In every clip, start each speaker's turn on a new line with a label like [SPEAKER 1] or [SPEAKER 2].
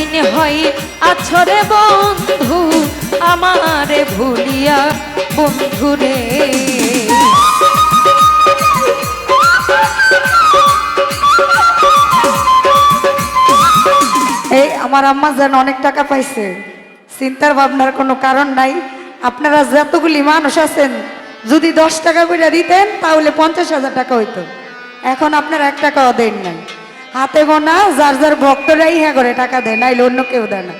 [SPEAKER 1] বহুদিন হয় আছরে বন্ধু আমারে ভুলিয়া বন্ধুরে।
[SPEAKER 2] এই আমার আম্মা যেন অনেক টাকা পাইছে, চিন্তার ভাবনার কোনো কারণ নাই। আপনারা যতগুলি মানুষ আছেন যদি 10 টাকা করে দিতেন তাহলে 50,000 টাকা হইতো। এখন আপনারা 1 টাকাও দেন নাই, হাতে গোনা যার যার ভক্তরাই হ্যাঁ করে টাকা দেয়, নাইলে অন্য কেউ দেয় না।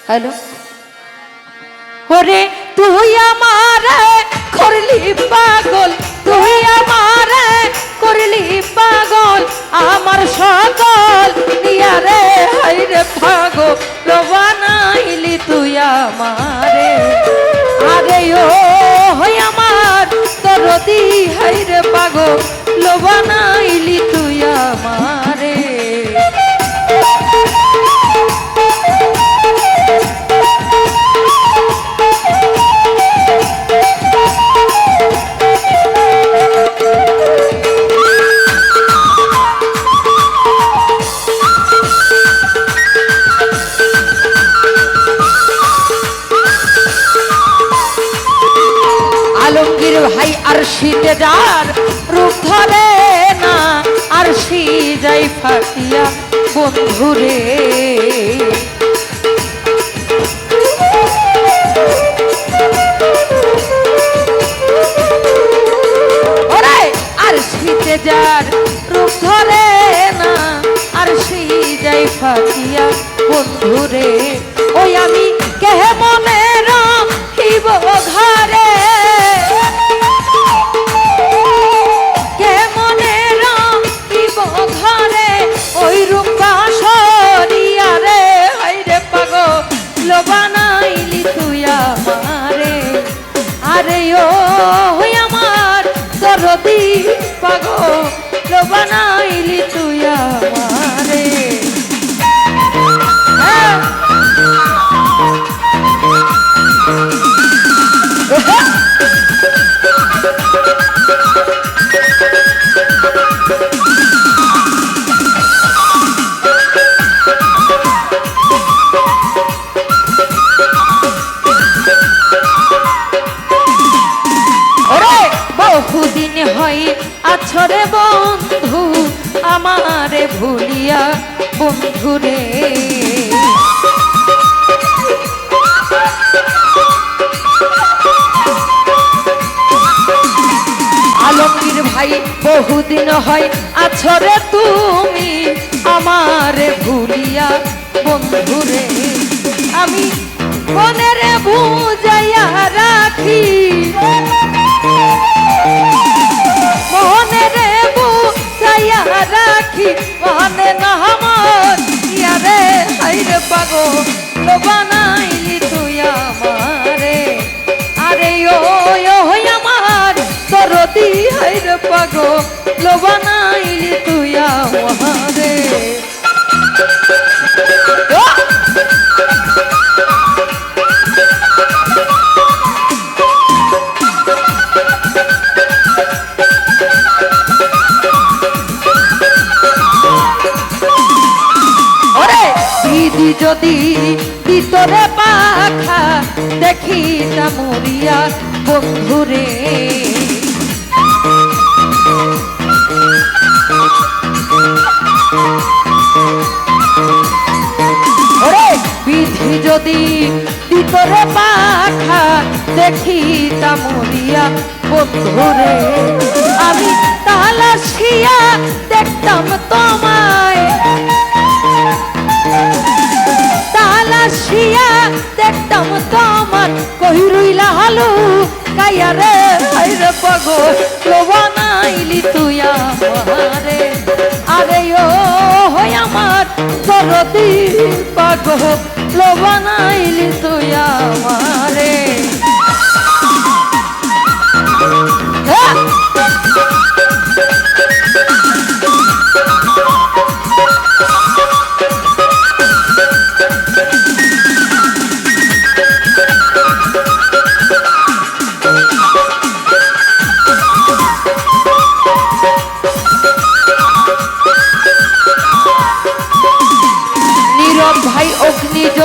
[SPEAKER 1] হ্যালো, ওরে তুই আমারে করলি পাগল, তুই আমারে করলি পাগল, আমার সকল নিয়ারে হাইরে পাগল বানাইলি তুই আমারে। আরে ও হই আমার দরদি হাইরে পাগল বানাইলি তুই আমারে। আলমগীর ভাই আর শীতে যার রূপ ধরে না, আর শী যাই ফাটিয়া বন্ধুরে। ওরে আর শীতে যার রূপ ধরে না, আর শী যাই ফাটিয়া বন্ধুরে। ওই আমি কেহে মনে রাখিব ঘরে, ওই রূপা সরিয়া রে হাইরে পাগল বানাইলি তুই আমারে। আরে ও হই আমার দরদি পাগল বানাইলি তুই আমারে। বহুদিন হয় আছরে বন্ধু আমারে ভুলিয়া বন্ধুরে। আলমগীর ভাই বহুদিন হয় আছরে তুমি আমারে ভুলিয়া বন্ধুরে। আমি মনের বুঝাইয়া রাখি, মনের বুঝাইয়া রাখি, মানে না আমার ইয়ারে হাইরে পাগল বানাইলি তুই আমারে। আরে ও হই আমার দরদি হাইরে পাগল বানাইলি তুই আমারে। দিদি যদি ভিতরে পাখা দেখিতা মরিয়া বন্ধুরে। ওরে বিধি যদি ভিতরে পাখা দেখিতা মরিয়া বন্ধুরে। আমি তালাশিয়া দেখতাম তোমায়, তালাশিয়া দেখতাম তোমার কই রইলা হালু কাইয়া রে হাইরে পাগল বানাইলি তুই আমারে। আরে ও হই আমার দরদি পাগল বানাইলি তুই আমারে।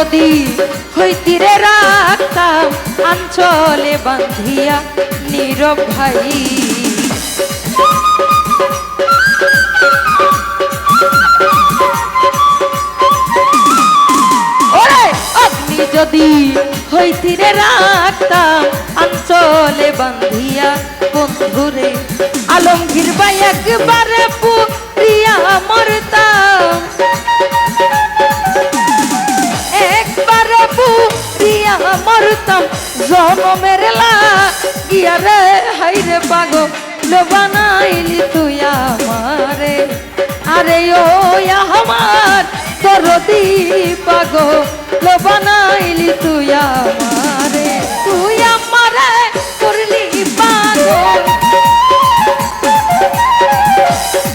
[SPEAKER 1] যদি হইতিরে রাখতাম আঞ্চলে বান্ধিয়া নীরব ভাই। ওরে অগ্নি যদি হইতিরে রাখতাম আঞ্চলে বান্ধিয়া বন্ধুরে আলমগীর ভাই একবারে পুরিয়া মরতাম, একবারে পুরিয়া মরতাম জনমের লাগিয়া রে হাইরে পাগল বানাইলি তুই আমারে। আরে ও আমার দরদি পাগল বানাইলি তুই আমারে, তুই আমারে করলি পাগল,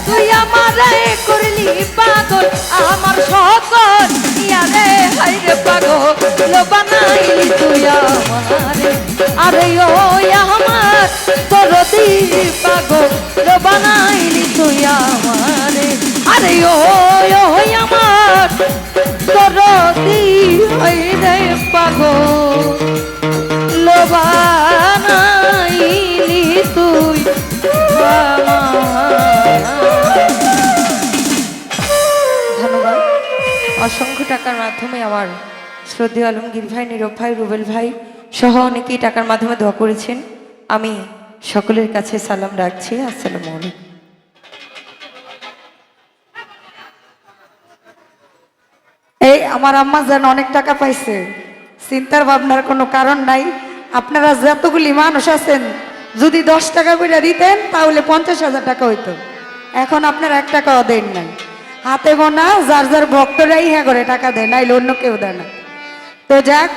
[SPEAKER 1] তুই আমারে করলি পাগল, আমার সকল ইয়ারে হাইরে পাগল বানাইলি তুই আমারে। আরে ও আমার দরদি পাগল বানাইলি তুই আমারে। আরে ও আমার দরদি হাইরে পাগল বানাইলি তুই ধন্যবাদ। অসংখ্য টাকার মাধ্যমে আমার শ্রদ্ধেয় আলমগীর ভাই, নীরব ভাই, রুবেল ভাই সহ অনেকেই টাকার মাধ্যমে দোয়া করেছেন। আমি সকলের কাছে সালাম রাখছি। আসসালামু আলাইকুম।
[SPEAKER 2] এই আমার আম্মা যেন অনেক টাকা পাইছে, চিন্তার ভাবনার কোনো কারণ নাই। আপনারা যতগুলি মানুষ আছেন যদি 10 টাকা করে দিতেন তাহলে 50,000 টাকা হইতো। এখন আপনারা 1 টাকাও দেন নাই, হাতে গোনা যার যার ভক্তরাই হ্যাঁ করে টাকা দেয়, নাইলে অন্য কেউ দেয় না। তো যাক।